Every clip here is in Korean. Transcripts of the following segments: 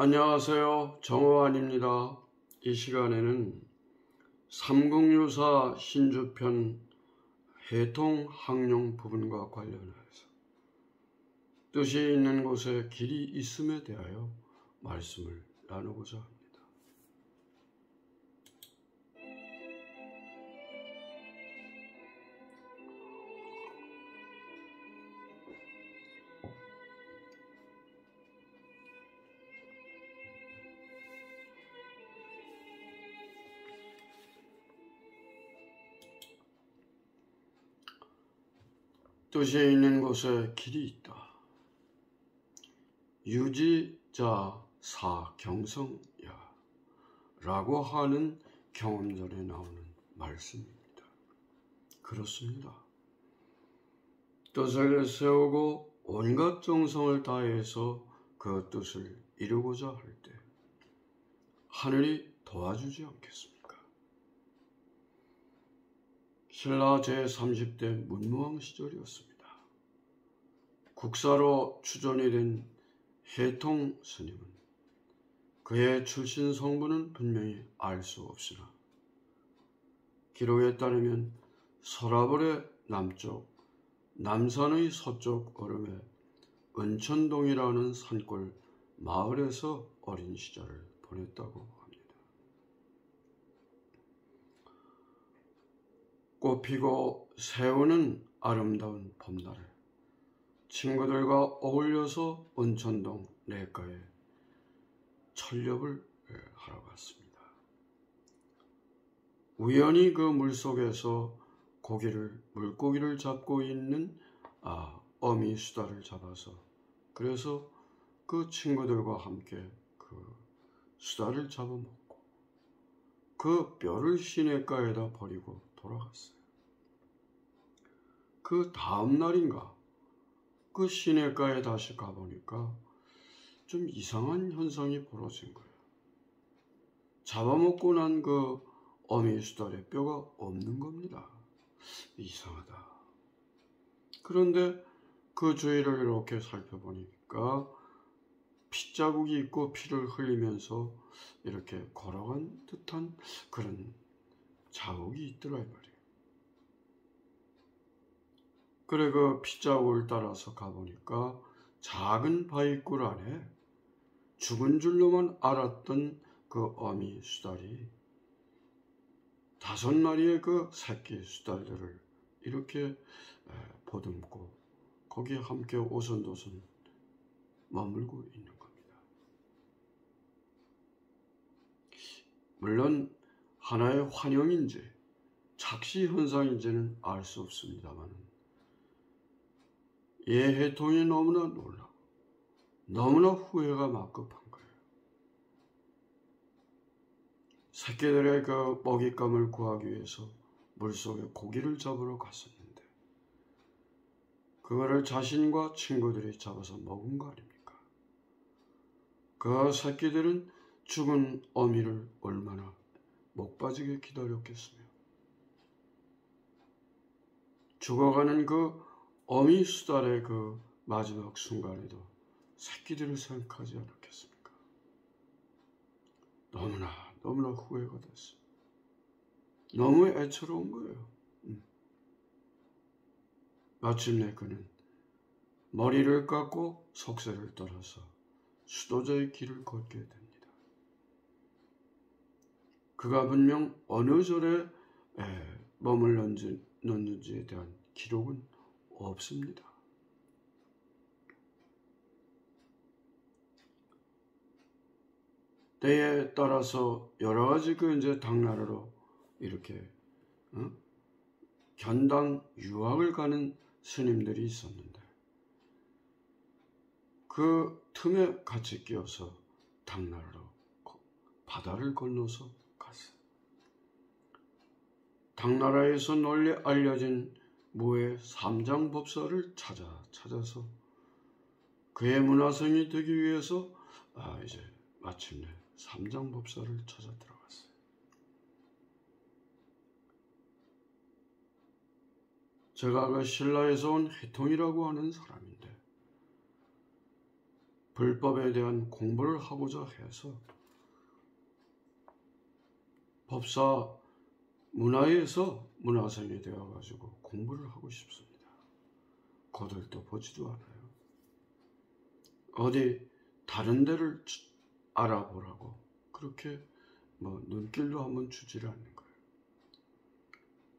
안녕하세요. 정호환입니다. 이 시간에는 삼국유사 신주편 해통항룡 부분과 관련해서 뜻이 있는 곳에 길이 있음에 대하여 말씀을 나누고자 합니다. 뜻이 있는 곳에 길이 있다. 유지자 사경성야 라고 하는 경험전에 나오는 말씀입니다. 그렇습니다. 뜻을 세우고 온갖 정성을 다해서 그 뜻을 이루고자 할 때 하늘이 도와주지 않겠습니까? 신라 제30대 문무왕 시절이었습니다. 국사로 추존이 된 해통 스님은 그의 출신 성분은 분명히 알 수 없으나 기록에 따르면 서라벌의 남쪽, 남산의 서쪽 얼음에 은천동이라는 산골 마을에서 어린 시절을 보냈다고 합니다. 꽃피고 새우는 아름다운 봄날에 친구들과 어울려서 은천동 내과에 철렵을 하러 갔습니다. 우연히 그 물속에서 물고기를 잡고 있는 어미 수다를 잡아서 그래서 그 친구들과 함께 그 수다를 잡아먹고 그 뼈를 시냇가에다 버리고 돌아갔어요. 그 다음 날인가 그 시냇가에 다시 가보니까 좀 이상한 현상이 벌어진 거예요. 잡아먹고 난 그 어미 수달의 뼈가 없는 겁니다. 이상하다. 그런데 그 주위를 이렇게 살펴보니까 핏자국이 있고 피를 흘리면서 이렇게 걸어간 듯한 그런 자국이 있더라 이 말이에요. 그래 그 핏자국을 따라서 가보니까 작은 바위굴 안에 죽은 줄로만 알았던 그 어미 수달이 5마리의 그 새끼 수달들을 이렇게 보듬고 거기에 함께 오손도손 머물고 있는 겁니다. 물론 하나의 환영인지 착시 현상인지는 알 수 없습니다만 이 해통이 너무나 놀라고 너무나 후회가 막급한 거예요. 새끼들의 그 먹잇감을 구하기 위해서 물속에 고기를 잡으러 갔었는데 그거를 자신과 친구들이 잡아서 먹은 거 아닙니까? 그 새끼들은 죽은 어미를 얼마나 목 빠지게 기다렸겠으며 죽어가는 그 어미 수달의 그 마지막 순간에도 새끼들을 생각하지 않았겠습니까? 너무나 후회가 됐어요. 너무 애처로운 거예요. 마침내 그는 머리를 깎고 속세를 떠나서 수도자의 길을 걷게 됩니다. 그가 분명 어느 절에 머물렀는지에 대한 기록은 없습니다. 때에 따라서 여러 가지 당나라로 이렇게 견당 유학을 가는 스님들이 있었는데 그 틈에 같이 끼어서 당나라로 바다를 건너서 갔어요. 당나라에서 널리 알려진 무의 삼장법사를 찾아서 그의 문화생이 되기 위해서 이제 마침내 삼장법사를 찾아 들어갔어요. 제가 그 신라에서 온 해통이라고 하는 사람인데 불법에 대한 공부를 하고자 해서 법사 문화에서 문화생이 되어가지고 공부를 하고 싶습니다. 거들떠 보지도 않아요. 어디 다른 데를 알아보라고 그렇게 눈길도 한번 주지를 않는 거예요.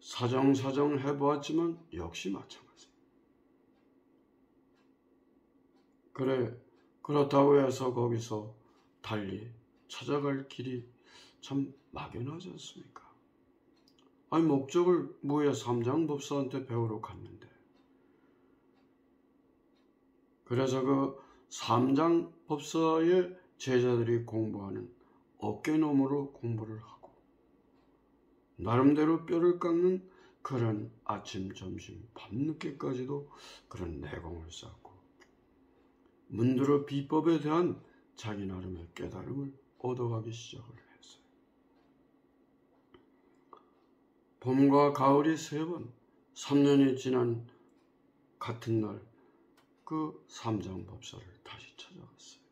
사정사정 해보았지만 역시 마찬가지. 그렇다고 해서 거기서 달리 찾아갈 길이 참 막연하지 않습니까? 아니, 목적을 뭐야? 삼장법사한테 배우러 갔는데. 그래서 그 삼장법사의 제자들이 공부하는 어깨너머로 공부를 하고 나름대로 뼈를 깎는 그런 아침, 점심, 밤늦게까지도 그런 내공을 쌓고 문드러 비법에 대한 자기 나름의 깨달음을 얻어가기 시작을 했어요. 봄과 가을이 3번, 3년이 지난 같은 날 그 삼장법사를 다시 찾아갔어요.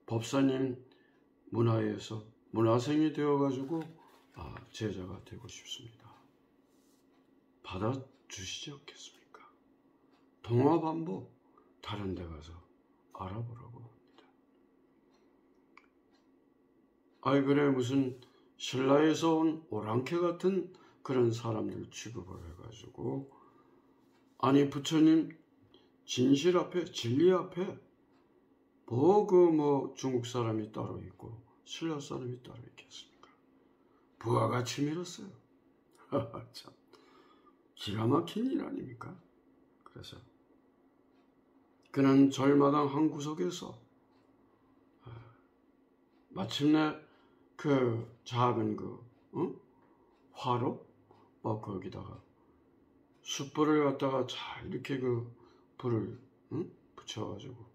법사님 문화에서 문화생이 되어가지고 제자가 되고 싶습니다. 받아주시지 않겠습니까? 동화반복 다른 데 가서 알아보라고 합니다. 아이, 그래, 무슨 신라에서 온 오랑캐 같은 그런 사람들 취급을 해가지고, 아니, 부처님 진실 앞에, 진리 앞에 중국 사람이 따로 있고 신라 사람이 따로 있겠습니까? 부하같이 밀었어요. 참 기가 막힌 일 아닙니까? 그래서 그는 절마당 한 구석에서 마침내 그 작은 화로 거기다가 숯불을 갖다가 잘 이렇게 그 불을 붙여가지고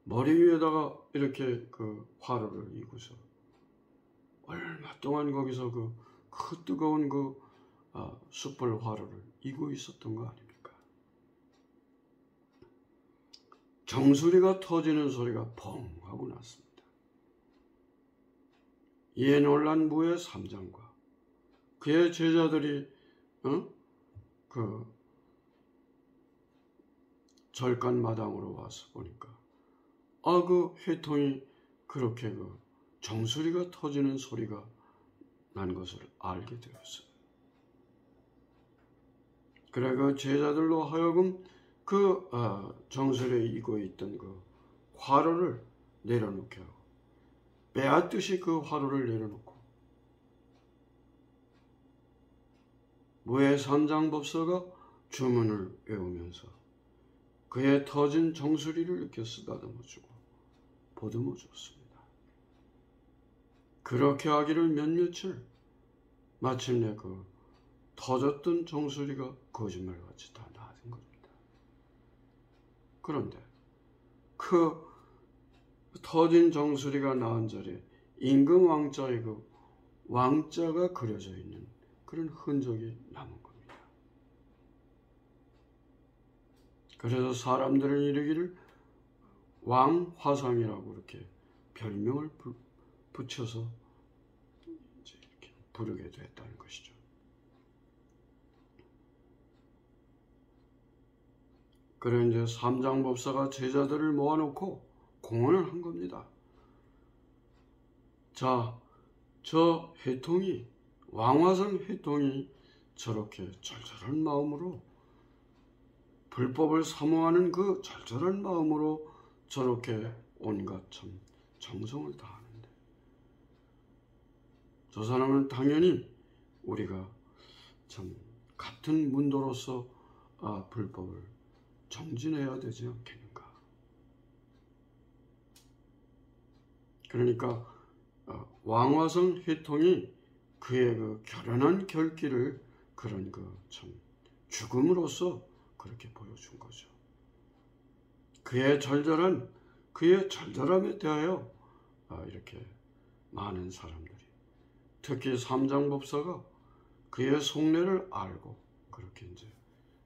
머리 위에다가 이렇게 그 화로를 이고서 얼마 동안 거기서 그 뜨거운 숯불 화로를 이고 있었던 거 아닙니까? 정수리가 터지는 소리가 펑 하고 났습니다. 이에 놀란 무의 삼장과 그의 제자들이 그 절간 마당으로 와서 보니까 그 회통이 그렇게 정수리가 터지는 소리가 난 것을 알게 되었어요. 그래 그 제자들로 하여금 그 정수리에 이고 있던 그 화로를 내려놓게 하고 빼앗듯이 그 화로를 내려놓고 무의 삼장법사가 주문을 외우면서 그의 터진 정수리를 이렇게 쓰다듬어주고 보듬어 줬습니다. 그렇게 하기를 몇 며칠, 마침내 그 터졌던 정수리가 거짓말같이 다 나아진 겁니다. 그런데 그 터진 정수리가 나은 자리에 임금왕자의 그 왕자가 그려져 있는 그런 흔적이 남은 겁니다. 그래서 사람들은 이르기를 왕화상이라고 이렇게 별명을 붙여서 이제 이렇게 부르게 됐다는 것이죠. 그래 이제 삼장법사가 제자들을 모아놓고 공언을 한 겁니다. 자, 저 해통이 왕화상 해통이 저렇게 절절한 마음으로 불법을 사모하는 그 절절한 마음으로 저렇게 온갖 참 정성을 다하는데 저 사람은 당연히 우리가 참 같은 문도로서 불법을 정진해야 되지 않겠는가. 그러니까 왕화성 해통이 그의 그 결연한 결기를 그런 참 죽음으로써 그렇게 보여준 거죠. 그의 절절함에 대하여 이렇게 많은 사람들이 특히 삼장법사가 그의 속내를 알고 그렇게 이제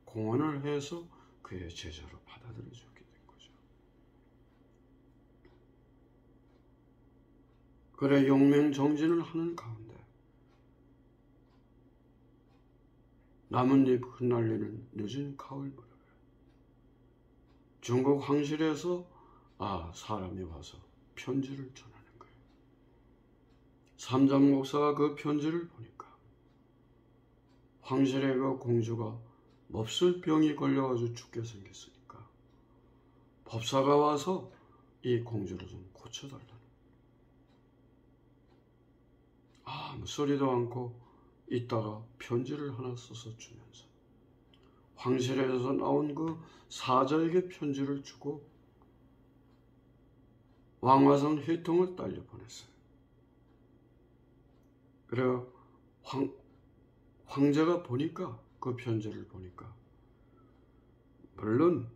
공헌을 해서 그의 제자로 받아들여졌게 된 거죠. 그래 용맹정진을 하는 가운데 나뭇잎 흩날리는 늦은 가을 무렵에 중국 황실에서 사람이 와서 편지를 전하는 거예요. 삼장 목사가 그 편지를 보니까 황실의 그 공주가 몹쓸 병이 걸려가지고 죽게 생겼으니까 법사가 와서 이 공주를 좀 고쳐달라는 아무 소리도 않고 있다가 편지를 하나 써서 주면서 황실에서 나온 그 사자에게 편지를 주고 왕화성 해통을 딸려 보냈어요. 그래 황제가 보니까 그 편지를 보니까 물론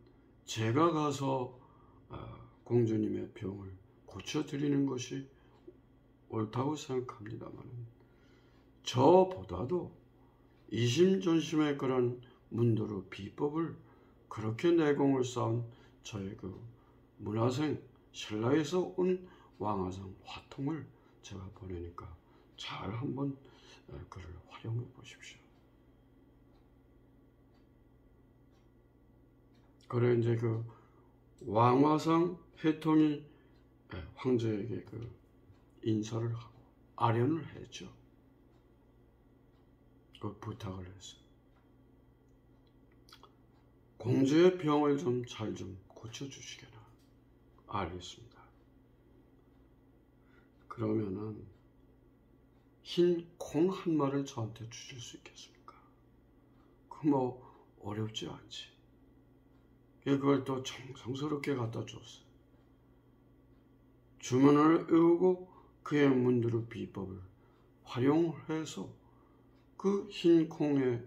제가 가서 공주님의 병을 고쳐드리는 것이 옳다고 생각합니다만 저보다도 이심전심의 그런 문도루 비법을 그렇게 내공을 쌓은 저의 그 문화생 신라에서 온 왕화상 화통을 제가 보내니까 잘 한번 그를 활용해 보십시오. 그래 이제 그 왕화상 해통이 황제에게 그 인사를 하고 아련을 했죠. 그 부탁을 했어요. 공주의 병을 좀 잘 좀 고쳐주시게나. 알겠습니다. 그러면은 흰 콩 한 마리를 저한테 주실 수 있겠습니까? 그 뭐 어렵지 않지. 그걸 또 정성스럽게 갖다 줬어요. 주문을 외우고 그의 문두루 비법을 활용해서 그 흰 콩에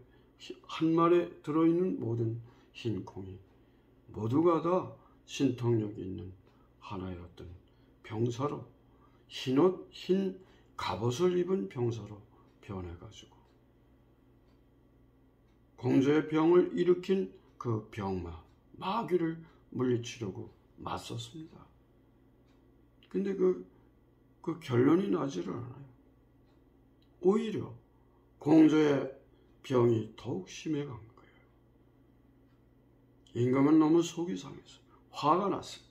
한 마리에 들어있는 모든 흰 콩이 모두가 다 신통력이 있는 하나의 어떤 병사로 흰옷, 흰 갑옷을 입은 병사로 변해가지고 공주의 병을 일으킨 그 병마, 마귀를 물리치려고 맞섰습니다. 근데 그 결론이 나지를 않아요. 오히려 공주의 병이 더욱 심해간 거예요. 임금은 너무 속이 상해서 화가 났어요.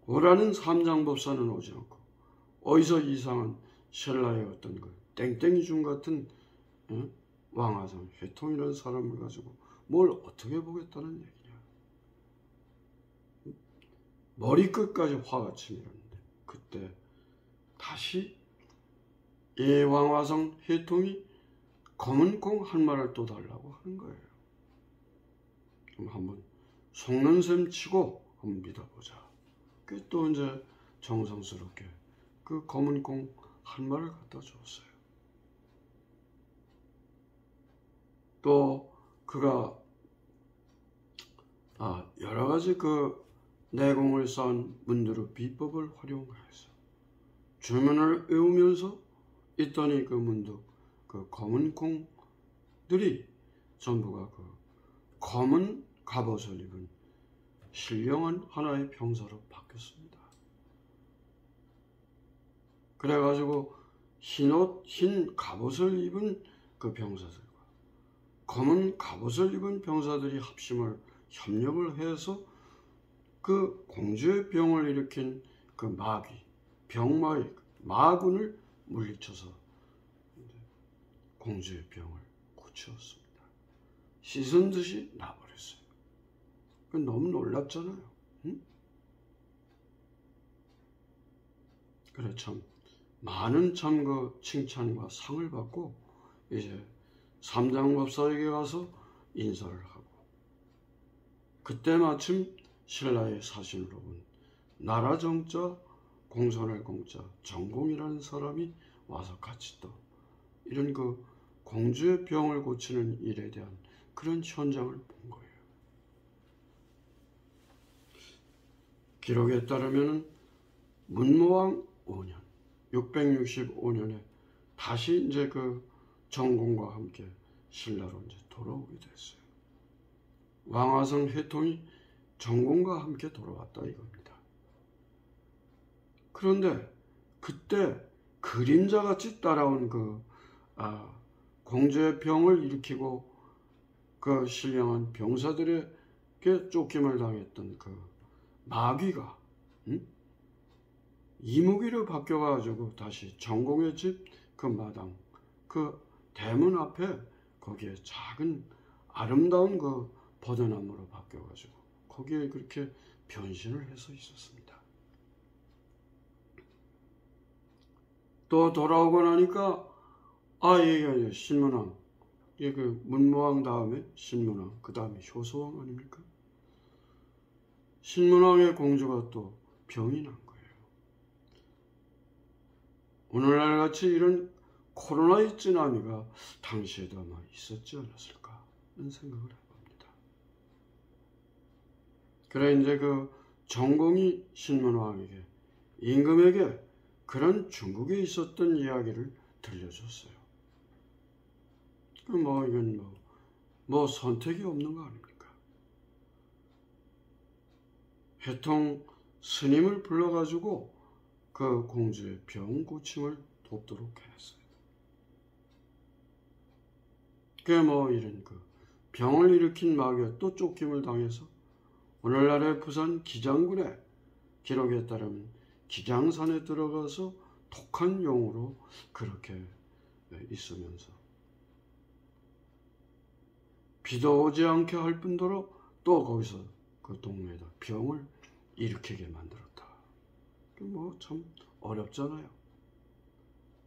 오라는 삼장법사는 오지 않고 어디서 이상한 신라의 어떤 그 땡땡이 중 같은 왕화상 회통이라는 사람을 가지고 뭘 어떻게 보겠다는 얘기냐. 머리끝까지 화가 치밀었는데 그때 다시 이 왕화상 회통이 검은 콩 한 마리를 또 달라고 하는 거예요. 그럼 한번 속는 셈 치고 한번 믿어보자. 또 이제 정성스럽게 그 검은 콩 한 마리를 갖다 줬어요. 또 그가 여러 가지 그 내공을 쌓은 문두루 비법을 활용해서 주문을 외우면서 있더니 그 문득 그 검은 콩들이 전부가 그 검은 갑옷을 입은 신령한 하나의 병사로 바뀌었습니다. 그래가지고 흰옷, 흰 갑옷을 입은 그 병사들과 검은 갑옷을 입은 병사들이 협력을 해서 그 공주의 병을 일으킨 그 마귀, 병마의 마군을 물리쳐서 공주의 병을 고치었습니다. 씻은 듯이 나버렸어요. 너무 놀랍잖아요. 응? 그래 참 많은 참 그 칭찬과 상을 받고 이제 삼장법사에게 가서 인사를 하고 그때 마침 신라의 사신으로 온 나라정자 공손할 공자 정공이라는 사람이 와서 같이 또 이런 그 공주의 병을 고치는 일에 대한 그런 현장을 본 거예요. 기록에 따르면 문무왕 5년 665년에 다시 이제 그 정공과 함께 신라로 이제 돌아오게 됐어요. 왕화성 해통이 정공과 함께 돌아왔다 이겁니다. 그런데 그때 그림자같이 따라온 공주의 병을 일으키고 그 신령한 병사들에게 쫓김을 당했던 그 마귀가 이무기로 바뀌어가지고 다시 정공의 집 그 마당 그 대문 앞에 거기에 작은 아름다운 그 버드나무로 바뀌어가지고 거기에 그렇게 변신을 해서 있었습니다. 또 돌아오고 나니까 이게 신문왕, 이게 그 문무왕 다음에 신문왕, 그 다음에 효소왕 아닙니까? 신문왕의 공주가 또 병이 난 거예요. 오늘날 같이 이런 코로나의 쓰나미가 당시에도 아마 있었지 않았을까 하는 생각을 해봅니다. 그래 이제 그 정공이 신문왕에게 임금에게 그런 중국에 있었던 이야기를 들려줬어요. 이건 선택이 없는 거 아닙니까? 해통 스님을 불러가지고 그 공주의 병 고침을 돕도록 했어요. 이런 병을 일으킨 마귀가 또 쫓김을 당해서 오늘날의 부산 기장군의 기록에 따르면 기장산에 들어가서 독한 용으로 그렇게 있으면서 비도 오지 않게 할 뿐더러 또 거기서 그 동네에다 병을 일으키게 만들었다. 참 어렵잖아요.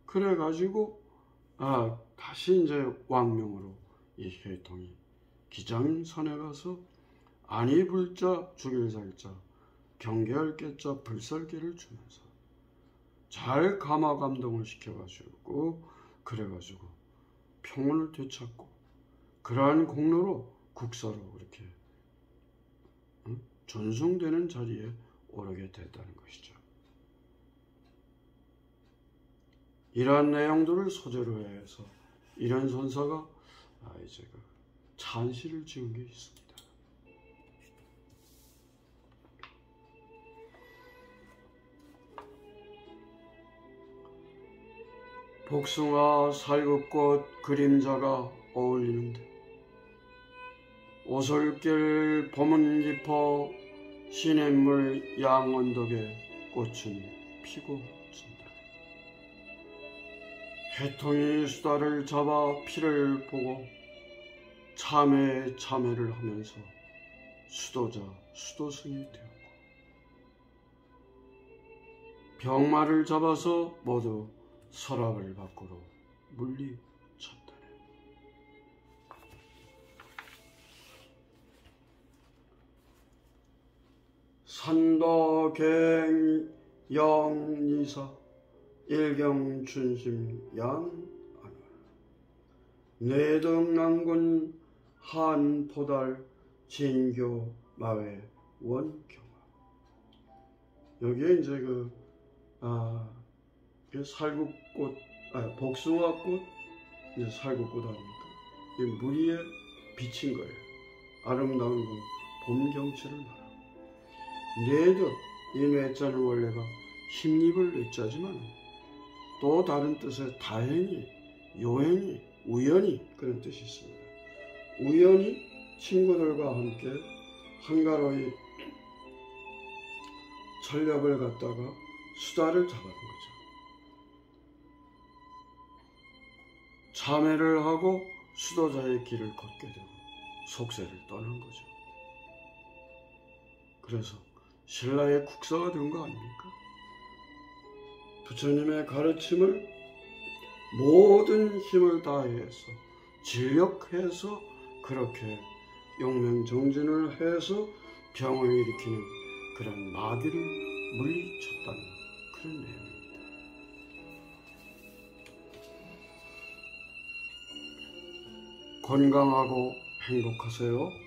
그래가지고 다시 이제 왕명으로 이 해통이 기장산에 가서 아니 불자 죽일 살자 경계할 깨자 불살개를 주면서 잘 감화 감동을 시켜가지고 그래가지고 평온을 되찾고 그러한 공로로 국사로 그렇게 전송되는 자리에 오르게 됐다는 것이죠. 이러한 내용들을 소재로 해서 이런 선사가 이제 찬시를 지은 게 있습니다. 복숭아 살구꽃 그림자가 어울리는데 오솔길 봄은 깊어 시냇물 양언덕에 꽃은 피고 진다. 해통이 수다를 잡아 피를 보고 참회를 하면서 수도자 수도승이 되었고 병마를 잡아서 모두 서랍을 밖으로 물리쳤다네. 산도갱 영리사 일경춘심 양안월 내등난군 한포달 진교 마외 원경화. 여기에 이제 살구꽃, 복숭아꽃, 이제 살구꽃 아닙니까? 이 무리에 비친 거예요. 아름다운 봄 경치를 말하고. 뇌도 이 뇌자는 원래가 힘입을 뇌자지만 또 다른 뜻의 다행히, 요행히, 우연히 그런 뜻이 있습니다. 우연히 친구들과 함께 한가로이 전략을 갖다가 수다를 잡아둔 거죠. 참회를 하고 수도자의 길을 걷게 되고 속세를 떠난 거죠. 그래서 신라의 국사가 된 거 아닙니까? 부처님의 가르침을 모든 힘을 다해서 진력해서 그렇게 용맹정진을 해서 병을 일으키는 그런 마귀를 물리쳤다는 그런 내용입니다. 건강하고 행복하세요.